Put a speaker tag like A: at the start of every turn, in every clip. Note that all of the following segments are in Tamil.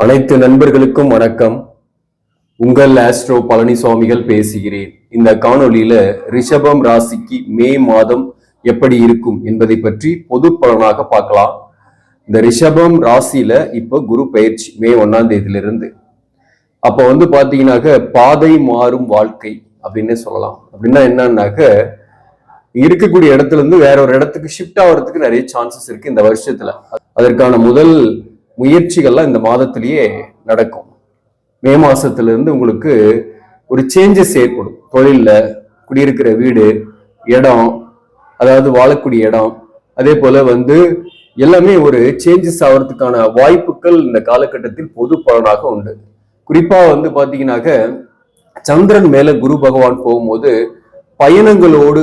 A: அனைத்து நண்பர்களுக்கும் வணக்கம். உங்கள் ஆஸ்ட்ரோ பழனிசாமிகள் பேசுகிறேன். இந்த காணொலியில ரிஷபம் ராசிக்கு மே மாதம் எப்படி இருக்கும் என்பதை பற்றி பொது பலனாக பார்க்கலாம். இந்த ரிஷபம் ராசியில இப்ப குரு பயிற்சி மே 1ஆம் தேதியிலிருந்து அப்ப பாத்தீங்கன்னாக்க பாதை மாறும் வாழ்க்கை அப்படின்னு சொல்லலாம். அப்படின்னா என்னன்னாக்க இருக்கக்கூடிய இடத்துல இருந்து வேற ஒரு இடத்துக்கு ஷிஃப்ட் ஆகிறதுக்கு நிறைய சான்சஸ் இருக்கு இந்த வருஷத்துல. அதற்கான முதல் முயற்சிகள்லாம் இந்த மாதத்திலேயே நடக்கும். மே மாசத்துல இருந்து உங்களுக்கு ஒரு சேஞ்சஸ் ஏற்படும். தொழில்ல, குடியிருக்கிற வீடு, இடம், அதாவது வாழக்கூடிய இடம், அதே போல எல்லாமே ஒரு சேஞ்சஸ் ஆகிறதுக்கான வாய்ப்புகள் இந்த காலகட்டத்தில் பொது பலனாக உண்டு. குறிப்பா பாத்தீங்கன்னாக்க சந்திரன் மேல குரு பகவான் போகும்போது பயணங்களோடு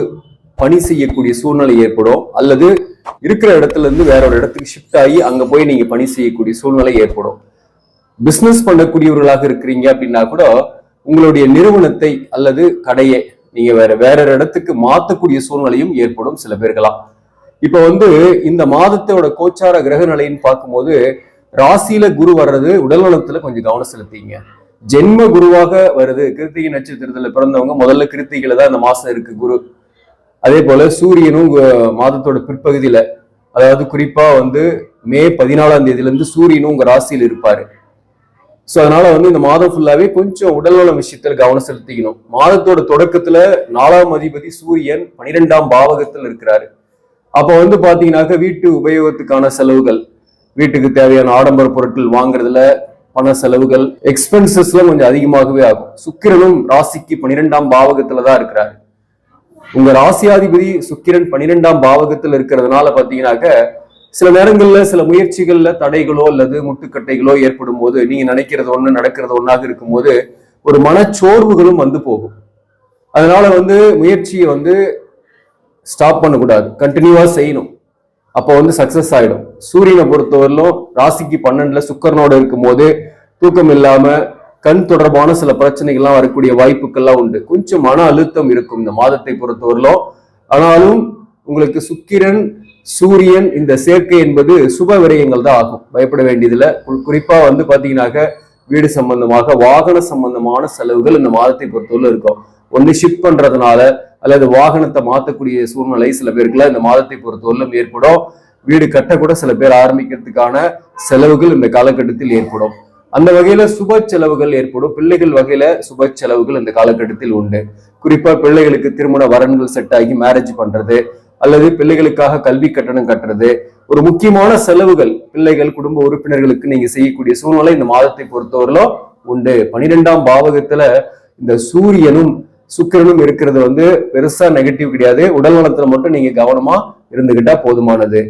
A: பணி செய்யக்கூடிய சூழ்நிலை ஏற்படும். அல்லது இருக்கிற இடத்துல இருந்து வேற ஒரு இடத்துக்கு ஷிஃப்ட் ஆகி அங்க போய் நீங்க பணி செய்யக்கூடிய சூழ்நிலை ஏற்படும். பிசினஸ் பண்ணக்கூடியவர்களாக இருக்கிறீங்க அப்படின்னா கூட உங்களுடைய நிறுவனத்தை அல்லது கடையை நீங்க வேற ஒரு இடத்துக்கு மாத்தக்கூடிய சூழ்நிலையும் ஏற்படும் சில பேர்களாம். இப்ப இந்த மாதத்தோட கோச்சார கிரக நிலைன்னு பார்க்கும்போது ராசியில குரு வர்றது உடல் நலத்துல கொஞ்சம் கவனம் செலுத்திங்க. ஜென்ம குருவாக வருது. கிருத்திகை நட்சத்திரத்துல பிறந்தவங்க முதல்ல கிருத்திகையில தான் இந்த மாசம் இருக்கு குரு. அதே போல சூரியனும் மாதத்தோட பிற்பகுதியில, அதாவது குறிப்பா மே 14ஆம் தேதியில இருந்து சூரியனும் உங்க ராசியில் இருப்பாரு. சோ அதனால இந்த மாதம் ஃபுல்லாவே கொஞ்சம் உடல்நல விஷயத்துல கவனம் செலுத்திக்கணும். மாதத்தோட தொடக்கத்துல 4ஆம் அதிபதி சூரியன் 12ஆம் பாவகத்தில் இருக்கிறாரு. அப்ப பாத்தீங்கன்னாக்க வீட்டு உபயோகத்துக்கான செலவுகள், வீட்டுக்கு தேவையான ஆடம்பர பொருட்கள் வாங்குறதுல பண செலவுகள், எக்ஸ்பென்சஸ்லாம் கொஞ்சம் அதிகமாகவே ஆகும். சுக்கிரனும் ராசிக்கு 12ஆம் பாவகத்துலதான் இருக்கிறாரு. உங்க ராசியாதிபதி சுக்கிரன் 12ஆம் பாவகத்தில் இருக்கிறதுனால பாத்தீங்கன்னாக்க சில நேரங்கள்ல சில முயற்சிகள்ல தடைகளோ அல்லது முட்டுக்கட்டைகளோ ஏற்படும் போது நீங்க நினைக்கிறது ஒண்ணு நடக்கிறது ஒண்ணாக இருக்கும் போது ஒரு மனச்சோர்வுகளும் போகும். அதனால முயற்சியை ஸ்டாப் பண்ணக்கூடாது, கண்டினியூவா செய்யணும். அப்போ சக்சஸ் ஆயிடும். சூரியனை பொறுத்தவரையிலும் ராசிக்கு 12ல சுக்கரனோட இருக்கும் போது தூக்கம் இல்லாம கண் தொடர்பான சில பிரச்சனைகள்லாம் வரக்கூடிய வாய்ப்புகள்லாம் உண்டு. கொஞ்சம் மன அழுத்தம் இருக்கும் இந்த மாதத்தை பொறுத்தவரையிலும். ஆனாலும் உங்களுக்கு சுக்கிரன் சூரியன் இந்த சேர்க்கை என்பது சுப விரயங்கள் தான் ஆகும், பயப்பட வேண்டியதுல. குறிப்பா பாத்தீங்கன்னாக்க வீடு சம்பந்தமாக வாகன சம்பந்தமான செலவுகள் இந்த மாதத்தை பொறுத்தவரை இருக்கும். ஒண்ணு ஷிஃப்ட் பண்றதுனால அல்லது வாகனத்தை மாற்றக்கூடிய சூழ்நிலை சில பேருக்குலாம் இந்த மாதத்தை பொறுத்தவரையிலும் ஏற்படும். வீடு கட்ட கூட சில பேர் ஆரம்பிக்கிறதுக்கான செலவுகள் இந்த காலகட்டத்தில் ஏற்படும். அந்த வகையில சுப செலவுகள் ஏற்படும். பிள்ளைகள் வகையில சுப செலவுகள் இந்த காலகட்டத்தில் உண்டு. குறிப்பா பிள்ளைகளுக்கு திருமண வரன்கள் செட் ஆகி மேரேஜ் பண்றது அல்லது பிள்ளைகளுக்காக கல்வி கட்டணம் கட்டுறது, ஒரு முக்கியமான செலவுகள் பிள்ளைகள் குடும்ப உறுப்பினர்களுக்கு நீங்க செய்யக்கூடிய சூழ்நிலை இந்த மாதத்தை பொறுத்தவரையிலும் உண்டு. 12ஆம் பாவகத்துல இந்த சூரியனும் சுக்கிரனும் இருக்கிறது பெருசா நெகட்டிவ் கிடையாது. உடல் நலத்துல மட்டும் நீங்க கவனமா இருந்துகிட்டா போதுமானது.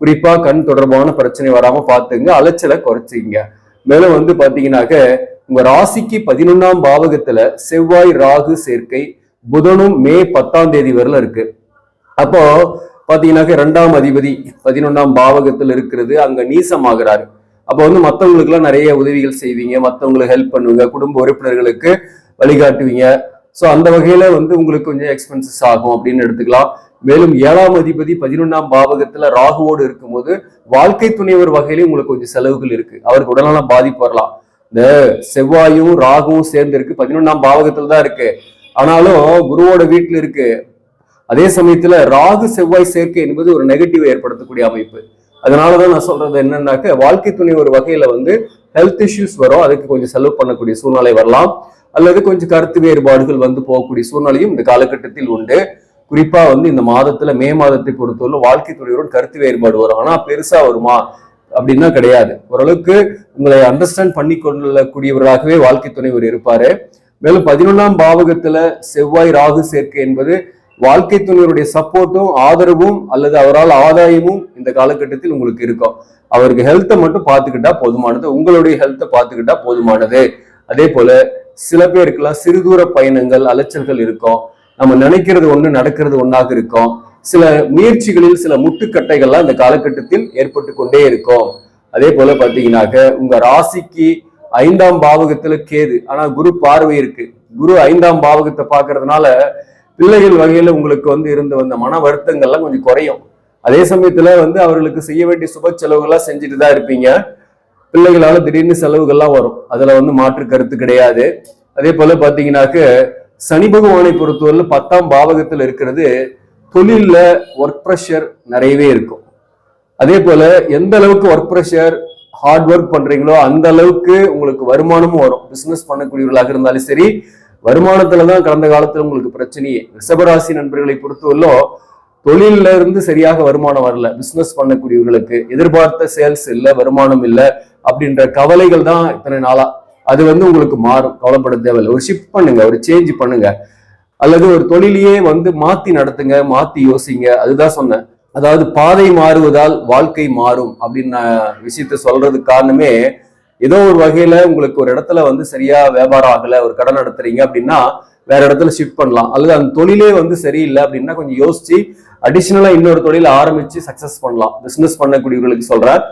A: குறிப்பா கண் தொடர்பான பிரச்சனை வராம பாத்துங்க, அலைச்சலை குறைச்சிங்க. மேலும் பாத்தீங்கன்னாக்க உங்க ராசிக்கு 11ஆம் பாவகத்துல செவ்வாய் ராகு சேர்க்கை, புதனும் மே 10ஆம் தேதி வரல இருக்கு. அப்போ பாத்தீங்கன்னாக்க 2ஆம் அதிபதி 11ஆம் பாவகத்தில் இருக்கிறது அங்க நீசமாகிறாரு. அப்போ மத்தவங்களுக்கு எல்லாம் நிறைய உதவிகள் செய்வீங்க, மத்தவங்களுக்கு ஹெல்ப் பண்ணுவீங்க, குடும்ப உறுப்பினர்களுக்கு வழிகாட்டுவீங்க. சோ அந்த வகையில உங்களுக்கு கொஞ்சம் எக்ஸ்பென்சஸ் ஆகும் அப்படின்னு எடுத்துக்கலாம். மேலும் 7ஆம் அதிபதி 11ஆம் பாவகத்துல ராகுவோடு இருக்கும்போது வாழ்க்கை துணைவர் வகையிலும் உங்களுக்கு கொஞ்சம் செலவுகள் இருக்கு. அவருக்கு உடல்நலம் பாதிப்பு வரலாம். இந்த செவ்வாயும் ராகுவும் சேர்ந்து இருக்கு, 11ஆம் பாவகத்துல தான் இருக்கு. ஆனாலும் குருவோட வீட்டுல இருக்கு. அதே சமயத்துல ராகு செவ்வாய் சேர்க்கை என்பது ஒரு நெகட்டிவ் ஏற்படுத்தக்கூடிய அமைப்பு. அதனாலதான் நான் சொல்றது என்னன்னாக்க வாழ்க்கை துணைவர் வகையில ஹெல்த் இஷ்யூஸ் வரும். அதுக்கு கொஞ்சம் செலவு பண்ணக்கூடிய சூழ்நிலை வரலாம். அல்லது கொஞ்சம் கருத்து வேறுபாடுகள் போகக்கூடிய சூழ்நிலையும் இந்த காலகட்டத்தில் உண்டு. குறிப்பா இந்த மாதத்துல மே மாதத்தை பொறுத்தவரை வாழ்க்கை துணையோடு கருத்து வேறுபாடு வரும். ஆனா பெருசா வருமா அப்படின்னா கிடையாது. ஓரளவுக்கு உங்களை அண்டர்ஸ்டாண்ட் பண்ணி கொள்ளக்கூடியவராகவே வாழ்க்கை துணைவர் இருப்பாரு. மேலும் 11ஆம் பாவகத்துல செவ்வாய் ராகு சேர்க்கை என்பது வாழ்க்கை துணைவருடைய சப்போர்ட்டும் ஆதரவும் அல்லது அவரால் ஆதாயமும் இந்த காலகட்டத்தில் உங்களுக்கு இருக்கும். அவருக்கு ஹெல்த்தை மட்டும் பார்த்துக்கிட்டா போதுமானது, உங்களுடைய ஹெல்த்தை பார்த்துக்கிட்டா போதுமானது. அதே போல சில பேருக்குலாம் சிறுதூர பயணங்கள் அலைச்சல்கள் இருக்கும். நம்ம நினைக்கிறது ஒண்ணு நடக்கிறது ஒண்ணாக இருக்கும். சில முயற்சிகளில் சில முட்டுக்கட்டைகள்லாம் இந்த காலகட்டத்தில் ஏற்பட்டு கொண்டே இருக்கும். அதே போல பாத்தீங்கன்னாக்க உங்க ராசிக்கு 5ஆம் பாவகத்துல கேது, ஆனா குரு பார்வை இருக்கு. குரு 5ஆம் பாவகத்தை பாக்குறதுனால பிள்ளைகள் வகையில உங்களுக்கு இருந்து வந்த மன வருத்தங்கள்லாம் கொஞ்சம் குறையும். அதே சமயத்துல அவர்களுக்கு செய்ய வேண்டிய சுப செலவுகள்லாம் செஞ்சுட்டு தான் இருப்பீங்க. பிள்ளைகளால திடீர்னு செலவுகள்லாம் வரும், அதுல வந்து மாற்று கருத்து கிடையாது. அதே போல பாத்தீங்கன்னாக்க சனி பகவானை பொறுத்தவரையில 10ஆம் பாவகத்துல இருக்கிறது தொழில்ல ஒர்க் ப்ரெஷர் நிறையவே இருக்கும். அதே போல எந்த அளவுக்கு ஒர்க் ப்ரெஷர் ஹார்ட் ஒர்க் பண்றீங்களோ அந்த அளவுக்கு உங்களுக்கு வருமானமும் வரும். பிசினஸ் பண்ணக்கூடியவர்களாக இருந்தாலும் சரி, வருமானத்துலதான் கடந்த காலத்துல உங்களுக்கு பிரச்சனையே. ரிஷபராசி நண்பர்களை பொறுத்தவரையிலும் தொழில இருந்து சரியாக வருமானம் வரல, பிசினஸ் பண்ணக்கூடியவர்களுக்கு எதிர்பார்த்த சேல்ஸ் இல்ல, வருமானம் இல்ல அப்படின்ற கவலைகள் தான் இத்தனை நாளா. அது வந்து உங்களுக்கு மாறும், கவலைப்பட தேவையில்லை. ஒரு ஷிஃப்ட் பண்ணுங்க, ஒரு சேஞ்ச் பண்ணுங்க, அல்லது ஒரு தொழிலையே வந்து மாத்தி நடத்துங்க, மாத்தி யோசிங்க. அதுதான் சொன்னேன். அதாவது பாதை மாறுவதால் வாழ்க்கை மாறும் அப்படின்னு விஷயத்த சொல்றதுக்கு காரணமே, ஏதோ ஒரு வகையில உங்களுக்கு ஒரு இடத்துல வந்து சரியா வியாபாரம் ஆகல, ஒரு கடன் நடத்துறீங்க அப்படின்னா வேற இடத்துல ஷிஃப்ட் பண்ணலாம். அல்லது அந்த தொழிலே வந்து சரியில்லை அப்படின்னா கொஞ்சம் யோசிச்சு அடிஷனலா இன்னொரு தொழில ஆரம்பிச்சு சக்சஸ் பண்ணலாம். பிசினஸ் பண்ணக்கூடியவர்களுக்கு சொல்றேன்.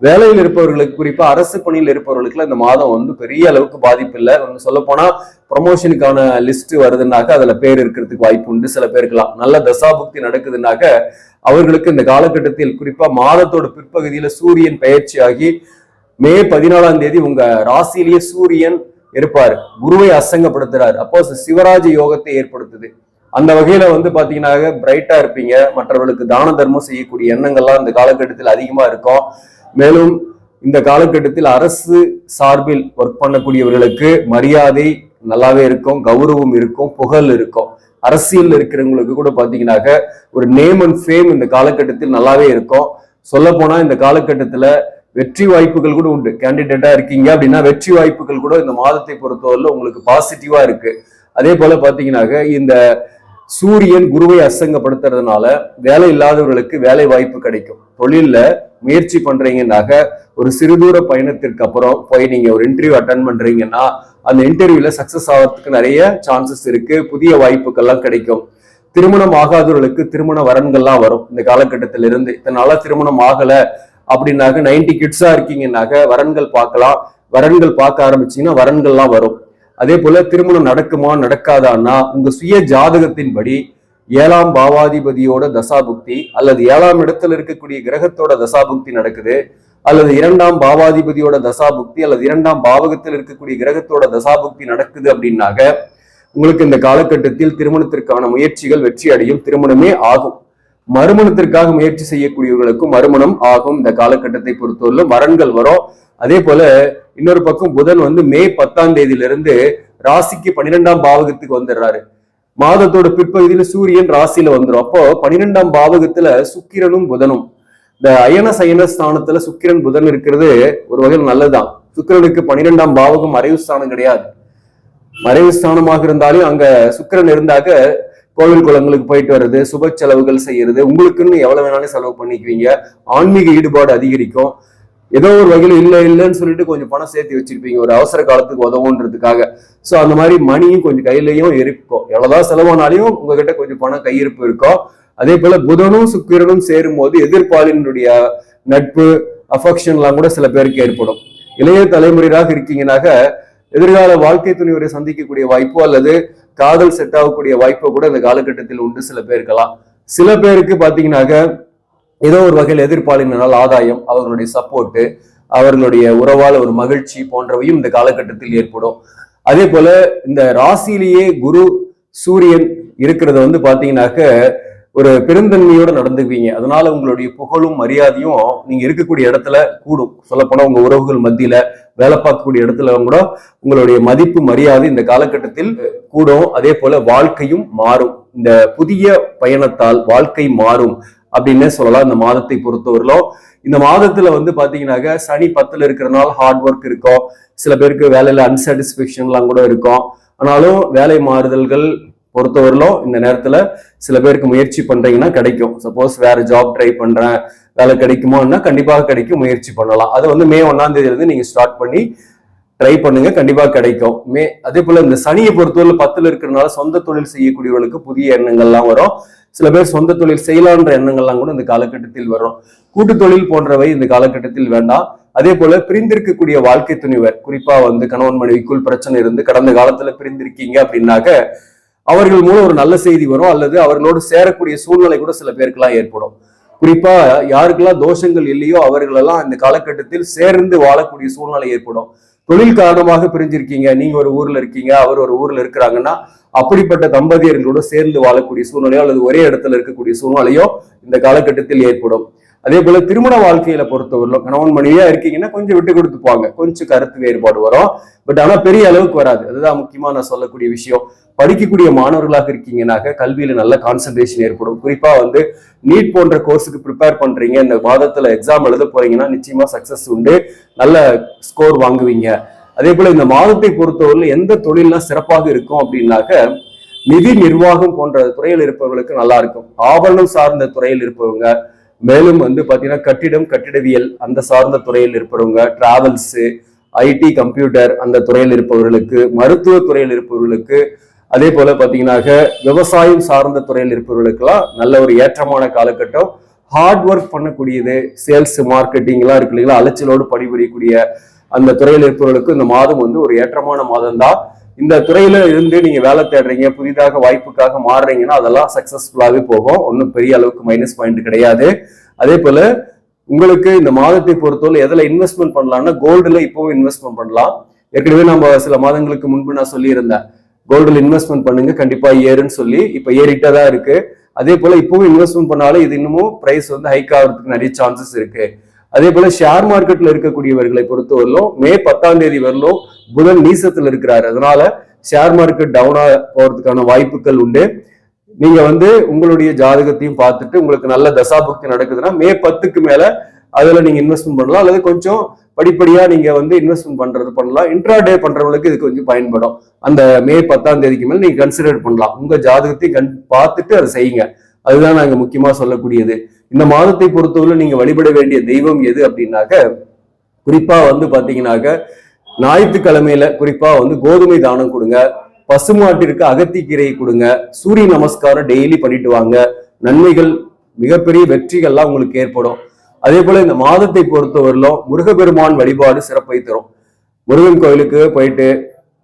A: வேலையில் இருப்பவர்களுக்கு, குறிப்பா அரசு பணியில் இருப்பவர்களுக்கு இந்த மாதம் வந்து பெரிய அளவுக்கு பாதிப்பு இல்லை. சொல்ல போனா ப்ரொமோஷனுக்கான லிஸ்ட் வருதுன்னாக்க அதுல பேர் இருக்கிறதுக்கு வாய்ப்பு உண்டு. சில பேருக்குலாம் நல்ல தசாபுக்தி நடக்குதுன்னாக்க அவர்களுக்கு இந்த காலகட்டத்தில், குறிப்பா மாதத்தோட பிற்பகுதியில சூரியன் பயிற்சியாகி மே 14ஆம் தேதி உங்க ராசியிலேயே சூரியன் இருப்பாரு, குருவை அசங்கப்படுத்துறாரு. அப்போ சிவராஜ யோகத்தை ஏற்படுத்துது. அந்த வகையில வந்து பாத்தீங்கன்னா பிரைட்டா இருப்பீங்க. மற்றவர்களுக்கு தான தர்மம் செய்யக்கூடிய எண்ணங்கள்லாம் இந்த காலகட்டத்தில் அதிகமா இருக்கும். மேலும் இந்த காலகட்டத்தில் அரசு சார்பில் ஒர்க் பண்ணக்கூடியவர்களுக்கு மரியாதை நல்லாவே இருக்கும், கௌரவம் இருக்கும், புகழ் இருக்கும். அரசியல் இருக்கிறவங்களுக்கு கூட பாத்தீங்கன்னாக்க ஒரு நேம் அண்ட் ஃபேம் இந்த காலகட்டத்தில் நல்லாவே இருக்கும். சொல்ல போனா இந்த காலகட்டத்துல வெற்றி வாய்ப்புகள் கூட உண்டு. கேண்டிடேட்டா இருக்கீங்க அப்படின்னா வெற்றி வாய்ப்புகள் கூட இந்த மாதத்தை பொறுத்தவரையில உங்களுக்கு பாசிட்டிவா இருக்கு. அதே போல பாத்தீங்கன்னாக்க இந்த சூரியன் குருவை அசங்கப்படுத்துறதுனால வேலை இல்லாதவர்களுக்கு வேலை வாய்ப்பு கிடைக்கும். தொழில்ல முயற்சி பண்றீங்கன்னாக்க ஒரு சிறுதூர பயணத்திற்கு அப்புறம் போய் நீங்க ஒரு இன்டர்வியூ அட்டன் பண்றீங்கன்னா அந்த இன்டர்வியூல சக்சஸ் ஆகிறதுக்கு நிறைய சான்சஸ் இருக்கு. புதிய வாய்ப்புகள்லாம் கிடைக்கும். திருமணம் ஆகாதவர்களுக்கு திருமண வரன்கள்லாம் வரும் இந்த காலகட்டத்தில இருந்து. இதனால திருமணம் ஆகல அப்படின்னாக்க 90 கிட்ஸா இருக்கீங்கன்னாக்க வரன்கள் பார்க்கலாம். வரன்கள் பார்க்க ஆரம்பிச்சீங்கன்னா வரன்கள்லாம் வரும். அதே போல திருமணம் நடக்குமா நடக்காதான்னா உங்க சுய ஜாதகத்தின்படி 7ஆம் பாவாதிபதியோட தசாபுக்தி அல்லது 7ஆம் இடத்துல இருக்கக்கூடிய கிரகத்தோட தசாபுக்தி நடக்குது, அல்லது 2ஆம் பாவாதிபதியோட தசாபுக்தி அல்லது 2ஆம் பாவகத்தில் இருக்கக்கூடிய கிரகத்தோட தசாபுக்தி நடக்குது அப்படின்னாக்க உங்களுக்கு இந்த காலகட்டத்தில் திருமணத்திற்கான முயற்சிகள் வெற்றி அடையும், திருமணமே ஆகும். மறுமணத்திற்காக முயற்சி செய்யக்கூடியவர்களுக்கும் மறுமணம் ஆகும். இந்த காலகட்டத்தை பொறுத்தவரை வரன்கள் வரும். அதே போல இன்னொரு பக்கம் புதன் வந்து மே 10ஆம் தேதியிலிருந்து ராசிக்கு 12ஆம் பாவகத்துக்கு வந்துடுறாரு. மாதத்தோட பிற்பகுதியில சூரியன் ராசியில வந்துடும். அப்போ 12ஆம் பாவகத்துல சுக்கிரனும் புதனும், இந்த அயன சயன ஸ்தானத்துல சுக்கிரன் புதன் இருக்கிறது ஒரு வகையில் நல்லதுதான். சுக்கிரனுக்கு 12ஆம் பாவகம் மறைவு ஸ்தானம் கிடையாது. மறைவு ஸ்தானமாக இருந்தாலும் அங்க சுக்கிரன் இருந்தாக்க கோவில் குளங்களுக்கு போயிட்டு வர்றது, சுப செலவுகள் செய்யறது, உங்களுக்குன்னு எவ்வளவு வேணாலும் செலவு பண்ணிக்குவீங்க. ஆன்மீக ஈடுபாடு அதிகரிக்கும். ஏதோ ஒரு வகையில இல்லைன்னு சொல்லிட்டு கொஞ்சம் பணம் சேர்த்து வச்சிருப்பீங்க ஒரு அவசர காலத்துக்கு உதவுன்றதுக்காக. சோ அந்த மாதிரி மணியும் கொஞ்சம் கையிலையும் இருக்கும். எவ்வளவுதான் செலவானாலையும் உங்ககிட்ட கொஞ்சம் பணம் கையிருப்பு இருக்கும். அதே போல புதனும் சுக்கிரனும் சேரும் போது எதிர்ப்பாளினுடைய நட்பு, அஃபெக்ஷன் எல்லாம் கூட சில பேருக்கு ஏற்படும். இளைய தலைமுறையாக இருக்கீங்கன்னாக்க எதிர்கால வாழ்க்கை துணைவரை சந்திக்கக்கூடிய வாய்ப்போ அல்லது காதல் செட் ஆகக்கூடிய வாய்ப்போ கூட இந்த காலகட்டத்தில் உண்டு சில பேருக்கெல்லாம். சில பேருக்கு பாத்தீங்கன்னாக்க ஏதோ ஒரு வகையில் எதிர்ப்பாளினால் ஆதாயம், அவர்களுடைய சப்போர்ட்டு, அவர்களுடைய உறவால ஒரு மகிழ்ச்சி போன்றவையும் இந்த காலகட்டத்தில் ஏற்படும். அதே போல இந்த ராசியிலேயே குரு சூரியன் இருக்கிறத வந்து பாத்தீங்கன்னாக்க ஒரு பெருந்தன்மையோட நடந்துக்குவீங்க. அதனால உங்களுடைய புகழும் மரியாதையும் நீங்க இருக்கக்கூடிய இடத்துல கூடும். சொல்லப்போனா உங்க உறவுகள் மத்தியில, வேலை பார்க்கக்கூடிய இடத்துல கூட உங்களுடைய மதிப்பு மரியாதை இந்த காலகட்டத்தில் கூடும். அதே போல வாழ்க்கையும் மாறும். இந்த புதிய பயணத்தால் வாழ்க்கை மாறும் அப்படின்னே சொல்லலாம். இந்த மாதத்தை பொறுத்தவரையிலும் இந்த மாதத்துல வந்து பாத்தீங்கன்னாக்க சனி 10ல இருக்கிறனால ஹார்ட் ஒர்க் இருக்கும். சில பேருக்கு வேலையில அன்சாட்டிஸ்பேக்ஷன் எல்லாம் கூட இருக்கும். ஆனாலும் வேலை மாறுதல்கள் பொறுத்தவரையிலும் இந்த நேரத்துல சில பேருக்கு முயற்சி பண்றீங்கன்னா கிடைக்கும். சப்போஸ் வேற ஜாப் ட்ரை பண்றேன், வேலை கிடைக்குமோன்னா கண்டிப்பாக கிடைக்கும், முயற்சி பண்ணலாம். அது வந்து மே 1ஆம் தேதியில இருந்து நீங்க ஸ்டார்ட் பண்ணி ட்ரை பண்ணுங்க, கண்டிப்பா கிடைக்கும். அதே போல இந்த சனியை பொறுத்தவரை 10ல இருக்கிறதுனால சொந்த தொழில் செய்யக்கூடியவர்களுக்கு புதிய எண்ணங்கள்லாம் வரும். சில பேர் சொந்த தொழில் செய்யலான்ற எண்ணங்கள்லாம் கூட இந்த காலகட்டத்தில் வரும். கூட்டு தொழில் போன்றவை இந்த காலகட்டத்தில் வேண்டாம். அதே போல பிரிந்திருக்கக்கூடிய வாழ்க்கை துணிவர், குறிப்பா வந்து கணவன் மனைவிக்குள் பிரச்சனை இருந்து கடந்த காலத்துல பிரிந்திருக்கீங்க அப்படின்னாக்க அவர்கள் மூலம் ஒரு நல்ல செய்தி வரும், அல்லது அவர்களோடு சேரக்கூடிய சூழ்நிலை கூட சில பேருக்கெல்லாம் ஏற்படும். குறிப்பா யாருக்கெல்லாம் தோஷங்கள் இல்லையோ அவர்களெல்லாம் இந்த காலகட்டத்தில் சேர்ந்து வாழக்கூடிய சூழ்நிலை ஏற்படும். தொழில் காரணமாக பிரிஞ்சிருக்கீங்க, நீங்க ஒரு ஊர்ல இருக்கீங்க, அவர் ஒரு ஊர்ல இருக்கிறாங்கன்னா அப்படிப்பட்ட தம்பதியர்களோட சேர்ந்து வாழக்கூடிய சூழ்நிலையோ அல்லது ஒரே இடத்துல இருக்கக்கூடிய சூழ்நிலையோ இந்த காலகட்டத்தில் ஏற்படும். அதே போல திருமண வாழ்க்கையில பொறுத்தவரையிலும் கணவன் மனைவியா இருக்கீங்கன்னா கொஞ்சம் விட்டு கொடுத்துப்பாங்க, கொஞ்சம் கருத்து வேறுபாடு வரும். பட் ஆனா பெரிய அளவுக்கு வராது. அதுதான் முக்கியமா நான் சொல்லக்கூடிய விஷயம். படிக்கக்கூடிய மாணவர்களாக இருக்கீங்கன்னாக்க கல்வியில நல்ல கான்சன்ட்ரேஷன் ஏற்படும். குறிப்பா நீட் போன்ற கோர்ஸுக்கு ப்ரிப்பேர் பண்றீங்க, இந்த மாதத்துல எக்ஸாம் எழுத போறீங்கன்னா நிச்சயமா சக்சஸ் உண்டு, நல்ல ஸ்கோர் வாங்குவீங்க. அதே போல இந்த மாதத்தை பொறுத்தவரையில் எந்த தொழில்லாம் சிறப்பாக இருக்கும் அப்படின்னாக்க நிதி நிர்வாகம் போன்ற துறையில் இருப்பவர்களுக்கு நல்லா இருக்கும். ஆவணம் சார்ந்த துறையில் இருப்பவங்க, மேலும் பாத்தீங்கன்னா கட்டிடம் கட்டிடவியல் அந்த சார்ந்த துறையில் இருப்பவங்க, டிராவல்ஸ், ஐடி கம்ப்யூட்டர் அந்த துறையில் இருப்பவர்களுக்கு, மருத்துவ துறையில் இருப்பவர்களுக்கு, அதே போல பாத்தீங்கன்னாக்க விவசாயம் சார்ந்த துறையில் இருப்பவர்களுக்கெல்லாம் நல்ல ஒரு ஏற்றமான காலகட்டம். ஹார்ட் ஒர்க் பண்ணக்கூடியது, சேல்ஸ் மார்க்கெட்டிங் எல்லாம் இருக்கு இல்லைங்களா, அலைச்சலோடு பணிபுரியக்கூடிய அந்த துறையில் இருப்பவர்களுக்கு இந்த மாதம் ஒரு ஏற்றமான மாதம் தான். இந்த துறையில இருந்து நீங்க வேலை தேடுறீங்க, புதிதாக வாய்ப்புக்காக மாறுறீங்கன்னா அதெல்லாம் சக்சஸ்ஃபுல்லாவே போகும், ஒன்றும் பெரிய அளவுக்கு மைனஸ் பாயிண்ட் கிடையாது. அதே போல உங்களுக்கு இந்த மாதத்தை பொறுத்தவரை எதுல இன்வெஸ்ட்மெண்ட் பண்ணலாம்னா கோல்டுல இப்பவும் இன்வெஸ்ட்மெண்ட் பண்ணலாம். ஏற்கனவே நம்ம சில மாதங்களுக்கு முன்பு நான் சொல்லியிருந்தேன் கோல்டுல இன்வெஸ்ட்மெண்ட் பண்ணுங்க கண்டிப்பா ஏறுன்னு சொல்லி, இப்ப ஏறிட்டே தான் இருக்கு. அதே போல இப்பவும் இன்வெஸ்ட்மெண்ட் பண்ணாலும் இது இன்னமும் பிரைஸ் ஹைக் ஆகிறதுக்கு நிறைய சான்சஸ் இருக்கு. அதே போல ஷேர் மார்க்கெட்ல இருக்கக்கூடியவர்களை பொறுத்தவரையிலும் மே 10ஆம் தேதி வரலும் புதன் நீசத்துல இருக்கிறாரு. அதனால ஷேர் மார்க்கெட் டவுனா போறதுக்கான வாய்ப்புகள் உண்டு. நீங்க உங்களுடைய ஜாதகத்தையும் பார்த்துட்டு உங்களுக்கு நல்ல தசாபுக்தி நடக்குதுன்னா மே 10க்கு மேல அதுல நீங்க இன்வெஸ்ட்மெண்ட் பண்ணலாம், அல்லது கொஞ்சம் படிப்படியா நீங்க இன்வெஸ்ட்மெண்ட் பண்றது பண்ணலாம். இன்ட்ராடே பண்றவங்களுக்கு இது கொஞ்சம் பயன்படும். அந்த மே 10ஆம் தேதிக்கு மேல நீங்க கன்சிடர் பண்ணலாம், உங்க ஜாதகத்தையும் பார்த்துட்டு அதை செய்யுங்க. அதுதான் நாங்க முக்கியமா சொல்லக்கூடியது. இந்த மாதத்தை பொறுத்தவரை நீங்க வழிபட வேண்டிய தெய்வம் எது அப்படின்னாக்க குறிப்பா பாத்தீங்கன்னாக்க ஞாயிற்றுக்கிழமையில குறிப்பா கோதுமை தானம் கொடுங்க, பசுமாட்டிற்கு அகத்திக்கீரையை கொடுங்க, சூரிய நமஸ்காரம் டெய்லி பண்ணிட்டு வாங்க, நன்மைகள் மிகப்பெரிய வெற்றிகள்லாம் உங்களுக்கு ஏற்படும். அதே போல இந்த மாதத்தை பொறுத்தவரையிலும் முருகப்பெருமான் வழிபாடு சிறப்பை தரும். முருகன் கோயிலுக்கு போயிட்டு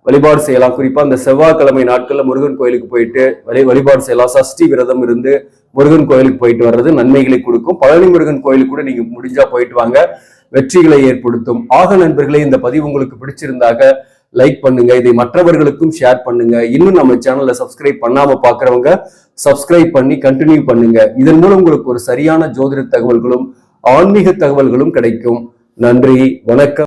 A: வழிபாடு செய்யலாம். குறிப்பா இந்த செவ்வாய்க்கிழமை நாட்கள்ல முருகன் கோயிலுக்கு போயிட்டு வழிபாடு செய்யலாம். சஷ்டி விரதம் இருந்து முருகன் கோயிலுக்கு போயிட்டு வர்றது நன்மைகளை கொடுக்கும். பழனி முருகன் கோயிலுக்கு கூட நீங்க முடிஞ்சா போயிட்டு வாங்க, வெற்றிகளை ஏற்படுத்தும். ஆக நண்பர்களே, இந்த பதிவு உங்களுக்கு பிடிச்சிருந்தாக லைக் பண்ணுங்க, இதை மற்றவர்களுக்கும் ஷேர் பண்ணுங்க. இன்னும் நம்ம சேனலை சப்ஸ்கிரைப் பண்ணாம பாக்குறவங்க சப்ஸ்கிரைப் பண்ணி கண்டினியூ பண்ணுங்க. இதன் மூலம் உங்களுக்கு ஒரு சரியான ஜோதிட தகவல்களும் ஆன்மீக தகவல்களும் கிடைக்கும். நன்றி, வணக்கம்.